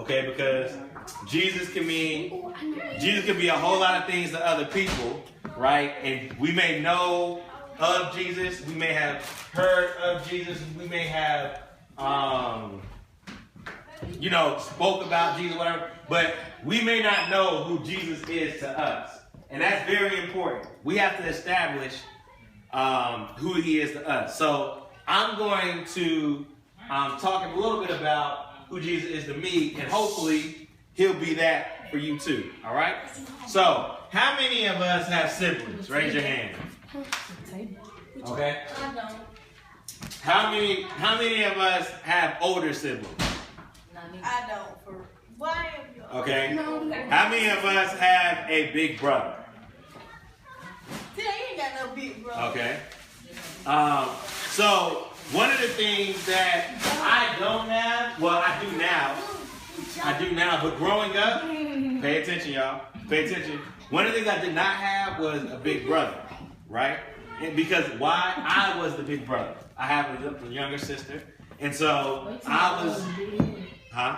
okay? Because Jesus can be a whole lot of things to other people, right? And we may know of Jesus, we may have heard of Jesus, we may have, spoke about Jesus, whatever, but we may not know who Jesus is to us. And that's very important. We have to establish who he is to us. So I'm going to talk a little bit about who Jesus is to me, and hopefully he'll be that for you too. All right? So, how many of us have siblings? Raise your hand. Okay? I don't. How many of us have older siblings? I don't. Why am you? Okay. How many of us have a big brother? Today ain't got no big brother. Okay. So one of the things that I don't have, well, I do now, but growing up, pay attention, y'all. Pay attention. One of the things I did not have was a big brother, right? And because why? I was the big brother. I have a younger sister, and so I was, I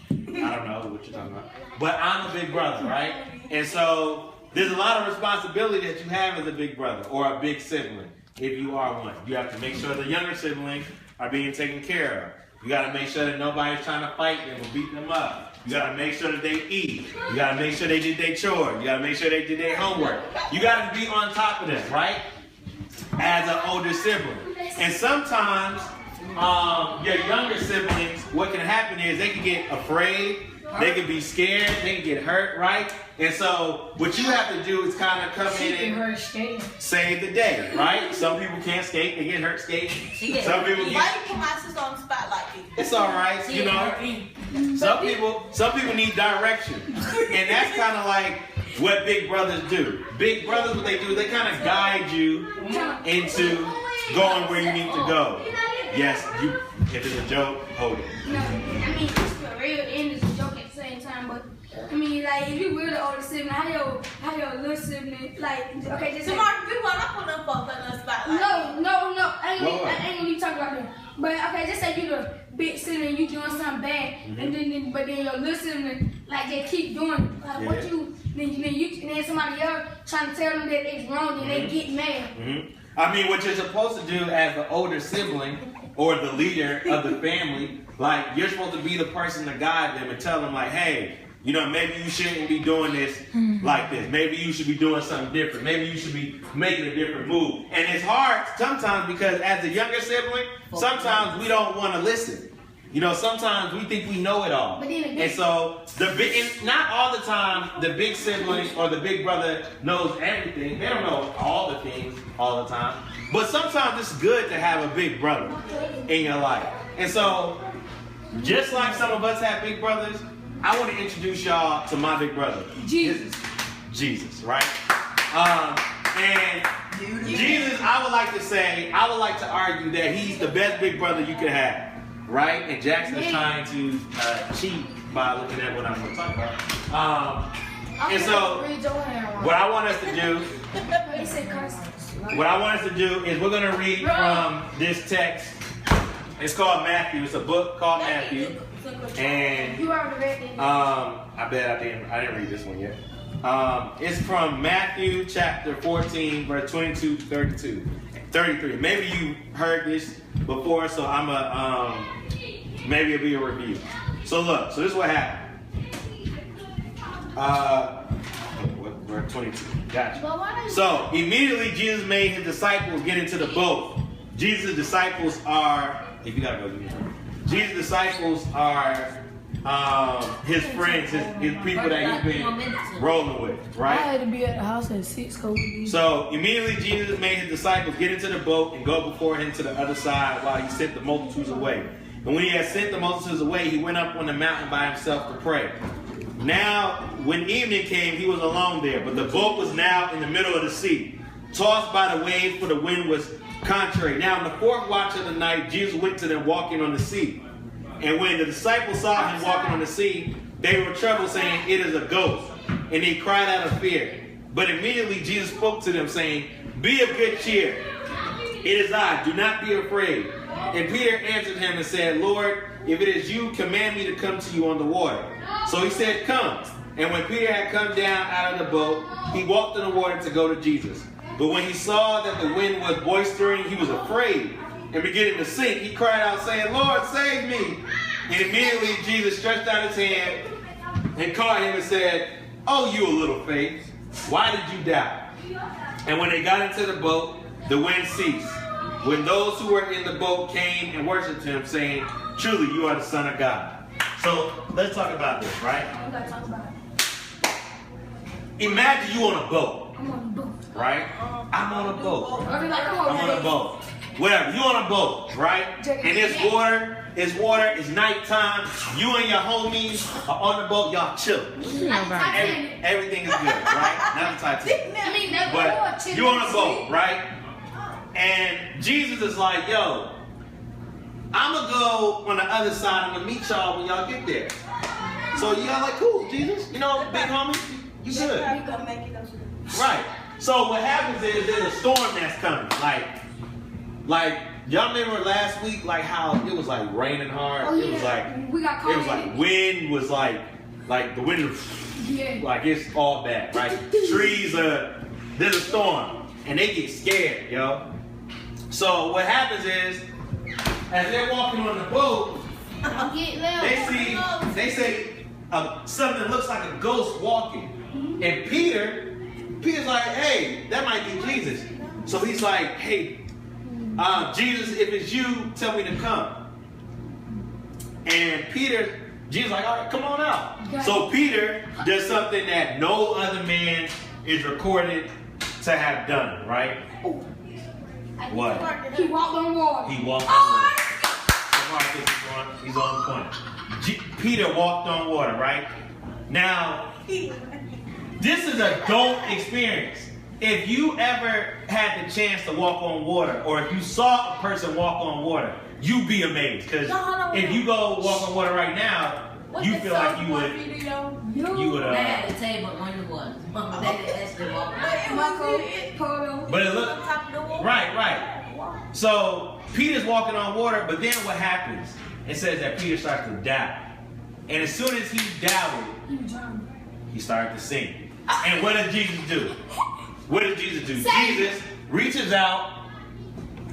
don't know what you're talking about, but I'm a big brother, right? And so there's a lot of responsibility that you have as a big brother or a big sibling, if you are one. You have to make sure the younger siblings are being taken care of. You got to make sure that nobody's trying to fight them or beat them up. You got to make sure that they eat. You got to make sure they did their chores. You got to make sure they did their homework. You got to be on top of them, right? As an older sibling. And sometimes your younger siblings, what can happen is they can get afraid, they can be scared, they can get hurt, right? And so what you have to do is kind of come in and save the day, right? Some people can't skate, they get hurt skating. Some people Why you put my sister on the spot like this? It's all right, you know. Some people need direction, and that's kind of like what big brothers do. Big brothers, what they do, they kind of guide you into going where you need to go. Yes, if it's a joke, hold it. No, I mean, it's for real and it's a joke at the same time, but I mean, like, if you really older sibling, how your little sibling, like, okay, just Tomorrow, you want to put them folks on the spot like No, I ain't gonna be talking about them. But okay, just say you the big sibling, you doing something bad, and then your little sibling, like, they keep doing what you, then somebody else trying to tell them that it's wrong, and they get mad. I mean, what you're supposed to do as the older sibling or the leader of the family, like, you're supposed to be the person to guide them and tell them, like, hey, you know, maybe you shouldn't be doing this like this. Maybe you should be doing something different. Maybe you should be making a different move. And it's hard sometimes because as a younger sibling, sometimes we don't want to listen. You know, sometimes we think we know it all. And so, not all the time, the big sibling or the big brother knows everything. They don't know all the things all the time. But sometimes it's good to have a big brother in your life. And so, just like some of us have big brothers, I want to introduce y'all to my big brother. Jesus, right? And Jesus, I would like to argue that he's the best big brother you could have. Right? And Jackson is trying to cheat by looking at what I'm going to talk about. And so, what I want us to do is we're going to read from this text. It's called Matthew. It's a book called Matthew. And I bet I didn't read this one yet. It's from Matthew chapter 14, verse 22 to 33. Maybe you heard this before, so maybe it'll be a review. So look, so this is what happened. Verse 22. Gotcha. So immediately Jesus made his disciples get into the boat. Jesus' disciples are, if you gotta go, Jesus' disciples are his friends, his people that he's been rolling with, right? I had to be at the house at 6. So immediately Jesus made his disciples get into the boat and go before him to the other side while he sent the multitudes away. And when he had sent the multitudes away, he went up on the mountain by himself to pray. Now, when evening came, he was alone there, but the boat was now in the middle of the sea, tossed by the waves, for the wind was contrary. Now, in the fourth watch of the night, Jesus went to them walking on the sea. And when the disciples saw him walking on the sea, they were troubled, saying, "It is a ghost." And they cried out of fear. But immediately Jesus spoke to them, saying, "Be of good cheer. It is I. Do not be afraid." And Peter answered him and said, Lord, if it is you, command me to come to you on the water. So he said, come. And when Peter had come down out of the boat, he walked in the water to go to Jesus. But when he saw that the wind was boisterous, he was afraid. And beginning to sink, he cried out, saying, Lord, save me. And immediately Jesus stretched out his hand and caught him and said, oh, you of little faith, why did you doubt? And when they got into the boat, the wind ceased. When those who were in the boat came and worshipped him, saying, truly, you are the Son of God. So let's talk about this, right? We gotta talk about it. Imagine you on a boat, I'm on the boat. right? I'm on a boat. Or like, I'm on a boat. Whatever, you on a boat, right? And it's water, it's nighttime. You and your homies are on the boat, y'all chilling. Everything is good, right? Not the Titanic. I mean, that's But you on a boat, right? And Jesus is like, yo, I'm going to go on the other side. I'm going to meet y'all when y'all get there. So y'all like, cool, Jesus. You know, big homie, you good. Right. So what happens is there's a storm that's coming. Like y'all remember last week, like how it was like raining hard. Oh, yeah. It was like we got caught. It was like wind was like the wind was like it's all bad, right? Trees there's a storm and they get scared, yo. So what happens is as they're walking on the boat, they say something that looks like a ghost walking. And Peter's like, hey, that might be Jesus. So he's like, hey, Jesus, if it's you, tell me to come. And Jesus like, all right, come on out. So Peter does something that no other man is recorded to have done, right? What? He walked on water. He walked on water. He's on point. Peter walked on water, right? Now, this is an adult experience. If you ever had the chance to walk on water, or if you saw a person walk on water, you'd be amazed. Because if you go walk on water right now, you feel like you would. They had a table on the water. They actually walked on. But it looked right. So Peter's walking on water, but then what happens? It says that Peter starts to doubt, and as soon as he doubted, he started to sink. And what does Jesus do? What did Jesus do? Jesus reaches out,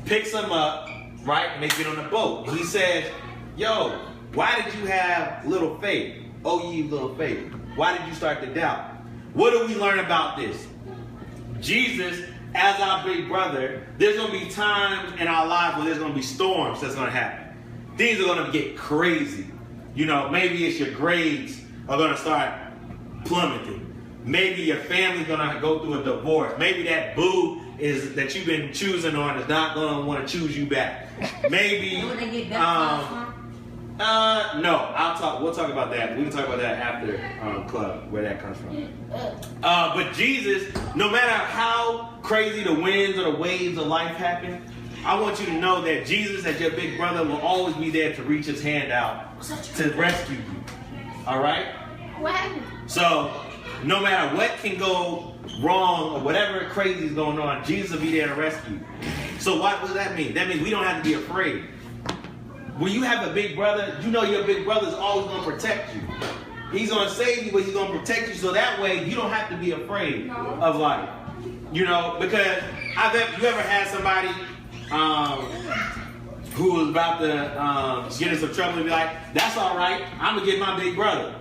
picks him up, right? And they get on the boat. And he says, yo, why did you have little faith? Oh, ye little faith. Why did you start to doubt? What do we learn about this? Jesus, as our big brother, there's going to be times in our life where there's going to be storms that's going to happen. Things are going to get crazy. You know, maybe it's your grades are going to start plummeting. Maybe your family's gonna go through a divorce. Maybe that boo that you've been choosing on is not gonna want to choose you back. Maybe Will they get back no, we'll talk about that. We can talk about that after club, where that comes from. But Jesus, no matter how crazy the winds or the waves of life happen, I want you to know that Jesus, as your big brother, will always be there to reach his hand out to rescue you. All right? What happened? So, no matter what can go wrong or whatever crazy is going on, Jesus will be there to rescue you. So what does that mean? That means we don't have to be afraid. When you have a big brother, you know your big brother is always going to protect you. He's going to save you, but he's going to protect you, so that way you don't have to be afraid of life. You know, because you ever had somebody who was about to get in some trouble and be like, that's all right, I'm going to get my big brother.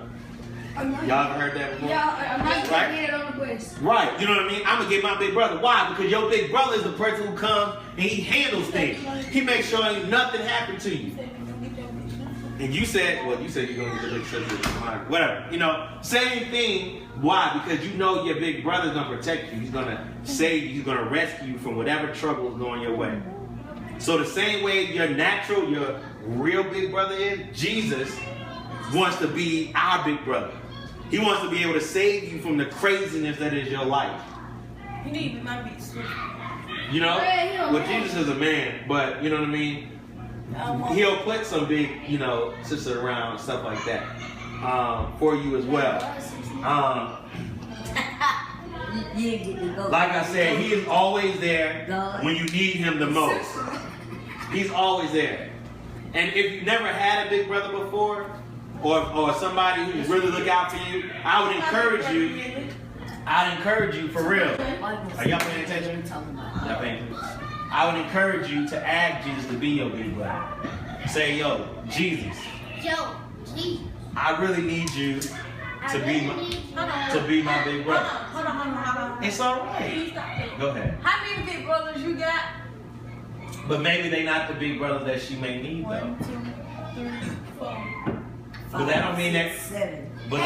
Y'all ever heard that before? Yeah, I'm not gonna get it on the bus. Right, you know what I mean? I'm going to get my big brother. Why? Because your big brother is the person who comes and he handles things. He makes sure nothing happened to you. And you said you're going to get your big sister. Whatever. You know, same thing. Why? Because you know your big brother's going to protect you. He's going to save you. He's going to rescue you from whatever trouble is going your way. So the same way your real big brother is, Jesus wants to be our big brother. He wants to be able to save you from the craziness that is your life. You need to not be sweet. You know? Well, Jesus is a man, but you know what I mean? He'll put some big, sister around, stuff like that, for you as well. Like I said, he is always there when you need him the most. He's always there. And if you never had a big brother before, or somebody who really look out for you, I would encourage you. I'd encourage you for real. Are y'all paying attention? Y'all paying attention? I would encourage you to ask Jesus to be your big brother. Say, yo, Jesus. Yo, Jesus. I really need you to be my big brother. Hold on. It's all right. Please stop. Go ahead. How many big brothers you got? But maybe they not the big brother that she may need though. 1, 2, 3, 4, 5. But that don't mean that. 7. But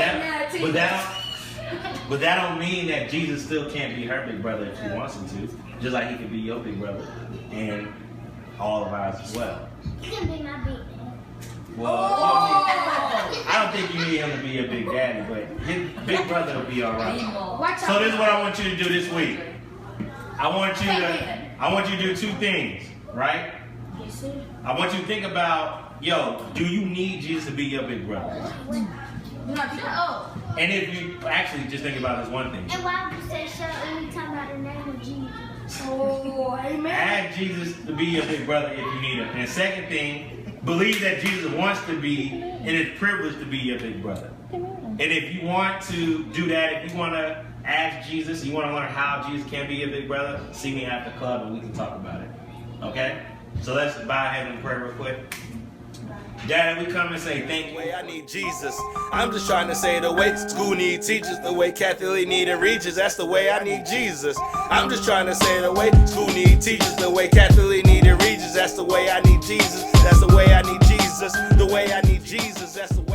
that don't mean that Jesus still can't be her big brother if he wants him to. Just like he could be your big brother and all of ours as well. He can be my big daddy. Well, I don't think you need him to be your big daddy, but his big brother will be all right. So this is what I want you to do this week. I want you to do 2 things, right? I want you to think about, yo, do you need Jesus to be your big brother? And if you actually just think about this one thing. And why would you say shut up when you talk about the name of Jesus? Oh, amen. Ask Jesus to be your big brother if you need him. And second thing, believe that Jesus wants to be and is privileged to be your big brother. And if you want to do that, if you want to ask Jesus, you want to learn how Jesus can be your big brother, see me at the club and we can talk about it. Okay? So let's bow our head and pray real quick. Daddy, we come and say thank you. The way I need Jesus. I'm just trying to say the way school need teachers, the way Catholic need Regis, that's the way I need Jesus. I'm just trying to say the way school need teachers, the way Catholic need Regis, that's the way I need Jesus. That's the way I need Jesus. The way I need Jesus, that's the way